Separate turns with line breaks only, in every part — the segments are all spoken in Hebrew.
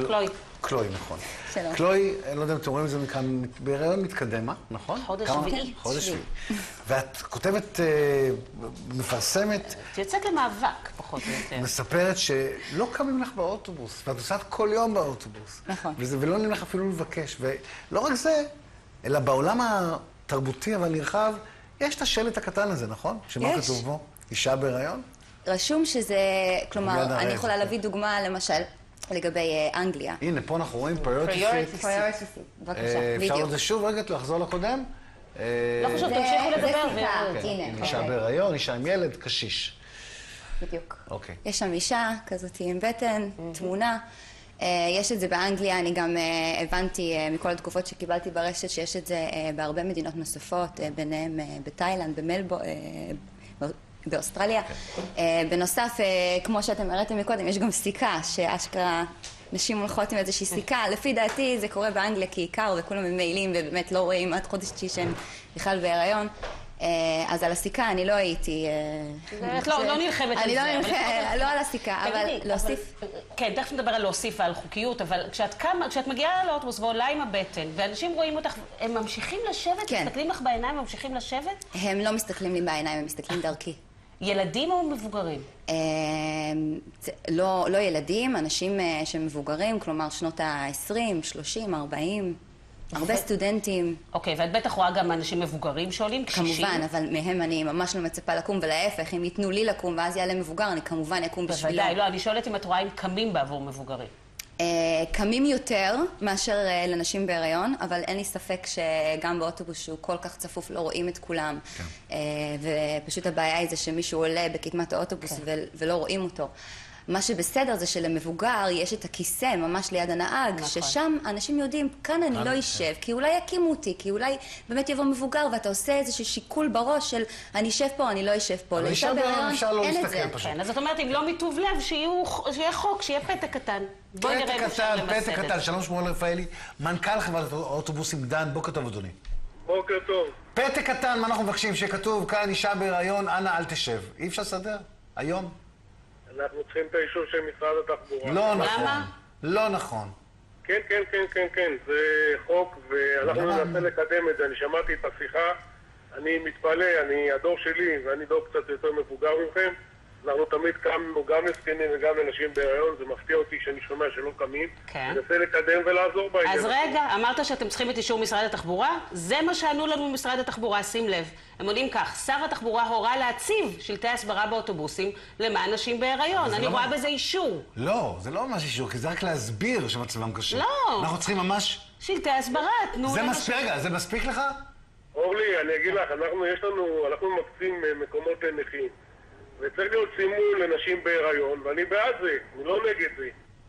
קלוי.
קלוי, נכון.
שלום.
קלוי, לא יודע אם אתם רואים את זה מכאן, בהיריון מתקדמה, נכון?
חודש שביעי.
חודש שביעי. ואת כותבת, מפרסמת,
את יוצאת למאבק, פחות או יותר.
מספרת שלא קמים לך באוטובוס, ואת עושה כל יום באוטובוס.
נכון.
ולא נעים לך אפילו לבקש. ולא רק זה, אלא בעולם התרבותי אבל נרחב, יש את השלט הקטן הזה, נכון? שמה
יש.
כתוב בו? אישה בהיריון?
רשום שזה, כלומר,
מיד
אני
הרעב.
יכולה להביא דוגמה, למשל, לגבי אנגליה.
הנה, פה אנחנו רואים priority seat.
בבקשה,
אפשר
בדיוק.
עוד זה שוב רגע, לחזור לקודם?
לא חשוב,
זה
תמשיכו לדבר.
סיפרת,
כן,
הנה.
אישה בהיריון, אישה עם ילד, קשיש.
בדיוק.
אוקיי.
יש שם אישה כזאת עם בטן, תמונה. יש את זה באנגליה, אני גם הבנתי מכל התגובות שקיבלתי ברשת שיש את זה בהרבה מדינות נוספות, ביניהם בתאילנד, באוסטרליה. בנוסף, כמו שאתם הראיתם מקודם, יש גם סיכה, שאשכרה נשים הולכות עם איזושהי סיכה. לפי דעתי זה קורה באנגליה כעיקר, וכולם ממיילים ובאמת לא רואים עד חודש תשיעי שהם בכלל בהיריון. אז על הסיכה אני לא הייתי...
את לא נלחמת על זה.
אני לא על הסיכה, אבל להוסיף...
כן, תכף נדבר על להוסיף ועל חוקיות, אבל כשאת מגיעה לאוטובוס ועולה עם הבטן, ואנשים רואים אותך, הם ממשיכים לשבת?
כן.
מסתכלים לך בעיניים, ממשיכים לשבת?
הם לא מסתכלים לי בעיניים, הם מסתכלים דרכי.
ילדים או מבוגרים?
לא ילדים, אנשים שמבוגרים, כלומר שנות ה-20, 30, 40, הרבה סטודנטים.
אוקיי, ואת בטח רואה גם אנשים מבוגרים שעולים, קשישים?
כמובן, אבל מהם אני ממש לא מצפה לקום, ולהפך, אם ייתנו לי לקום ואז יעלה מבוגר, אני כמובן אקום בשבילו.
בוודאי, לא, אני שואלת אם את רואה אם קמים בעבור מבוגרים.
קמים יותר מאשר לנשים בהיריון, אבל אין לי ספק שגם באוטובוס שהוא כל כך צפוף לא רואים את כולם. ופשוט הבעיה היא זה שמישהו עולה בקדמת האוטובוס ולא רואים אותו. מה שבסדר זה שלמבוגר יש את הכיסא ממש ליד הנהג, ששם אנשים יודעים, כאן אני לא אשב, כי אולי יקימו אותי, כי אולי באמת יבוא מבוגר ואתה עושה איזשהו שיקול בראש של אני אשב פה, אני לא אשב פה.
אבל אישה בהיריון אפשר לא
אין את
להסתכל
זה.
פשוט.
כן, אז זאת אומרת, אם לא מטוב לב, שיהיה חוק, שיהיה פתק קטן. בואי נראה אם אפשר למסד את זה.
פתק קטן, שלום שמואל רפאלי, מנכ"ל חברת האוטובוסים דן, בוקר טוב אדוני.
בוקר טוב.
פתק קטן, מה אנחנו מבקשים? שכתוב, כאן אישה בהיריון, אנא אל תשב. אי אפשר לסדר? היום?
אנחנו צריכים את האישור של משרד התחבורה.
לא נכון.
למה?
לא נכון.
כן, זה חוק, ואנחנו ננסה לקדם את זה. אני שמעתי את השיחה, אני מתפלא, הדור שלי, ואני דור קצת יותר מבוגר מכם, אנחנו תמיד קמנו גם לזקנים וגם לנשים בהיריון, זה מפתיע אותי שאני שומע שלא קמים.
כן.
ננסה לקדם ולעזור בעניין.
אז רגע, אמרת שאתם צריכים את אישור משרד התחבורה? זה מה שענו לנו ממשרד התחבורה, שים לב. הם עונים כך, שר התחבורה הורה להציב שלטי הסברה באוטובוסים למען נשים בהיריון. אני רואה בזה אישור.
לא, זה לא ממש אישור, כי זה רק להסביר שמצבם קשה.
לא.
אנחנו צריכים ממש...
שלטי הסברה, תנו
זה
לנו...
מספיק, רגע, זה מספיק לך?
אורלי, אני אגיד לך, אנחנו מקצים מקומות לנכים. וצריך להיות סימון לנשים בהיריון, ואני בעד זה, אני לא נגד זה.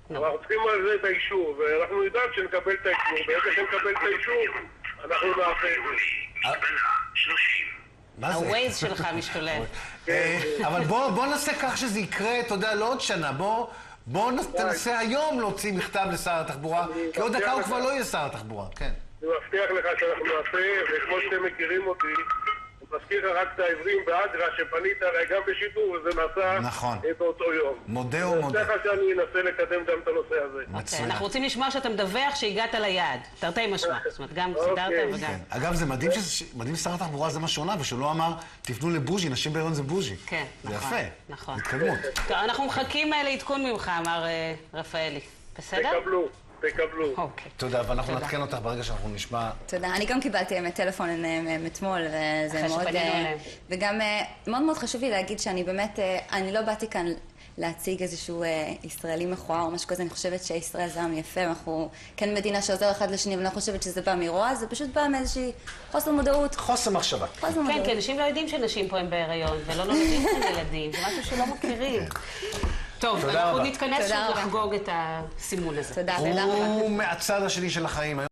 אבל אנחנו צריכים על זה את האישור, ואנחנו נדאג שנקבל את האישור, ואיך שנקבל את האישור, אנחנו נעשה את זה.
מה זה?
הווייז שלך משתולל.
אבל בוא נעשה כך שזה יקרה, אתה יודע, לא עוד שנה. בוא ננסה היום להוציא מכתב לשר התחבורה, כי עוד דקה הוא כבר לא יהיה שר התחבורה, כן.
אני מבטיח לך שאנחנו נעשה, וכמו שאתם מכירים אותי, אני מזכיר לך רק את העברים באגרה שפנית הרי גם בשידור, וזה נעשה
נכון.
באותו יום.
מודה ומודה.
אני מבטיח לך שאני אנסה לקדם גם את הנושא הזה.
מצוין.
אנחנו רוצים לשמוע שאתה מדווח שהגעת ליעד. תרתי משמע. זאת אומרת, גם סידרת וגם...
אגב, זה מדהים ששר התחבורה זה מה שעונה, ושהוא לא אמר, תפנו לבוז'י, נשים בהיריון זה בוז'י.
כן,
זה
נכון.
יפה.
נכון.
התקדמות.
טוב, אנחנו מחכים לעדכון ממך, אמר רפאלי. בסדר?
תקבלו.
אוקיי.
תודה, ואנחנו נתקן אותך ברגע שאנחנו נשמע...
תודה. אני גם קיבלתי טלפון אתמול, וזה
אחרי
מאוד...
שפנינו אליהם.
וגם מאוד מאוד חשוב לי להגיד שאני באמת, אני לא באתי כאן להציג איזשהו ישראלי מכוער או משהו כזה, אני חושבת שישראל זה עם יפה, אנחנו כן מדינה שעוזר אחד לשני, ואני לא חושבת שזה בא מרוע, זה פשוט בא מאיזושהי חוסר מודעות.
חוסר מחשבה.
חוסר מודעות.
כן, כי אנשים לא יודעים שנשים פה הם בהיריון, ולא נולדים כאן ילדים, זה משהו שלא מכירים. טוב, אנחנו נתכנס שוב לחגוג את הסימון הזה.
תודה.
הוא מהצד השני של החיים.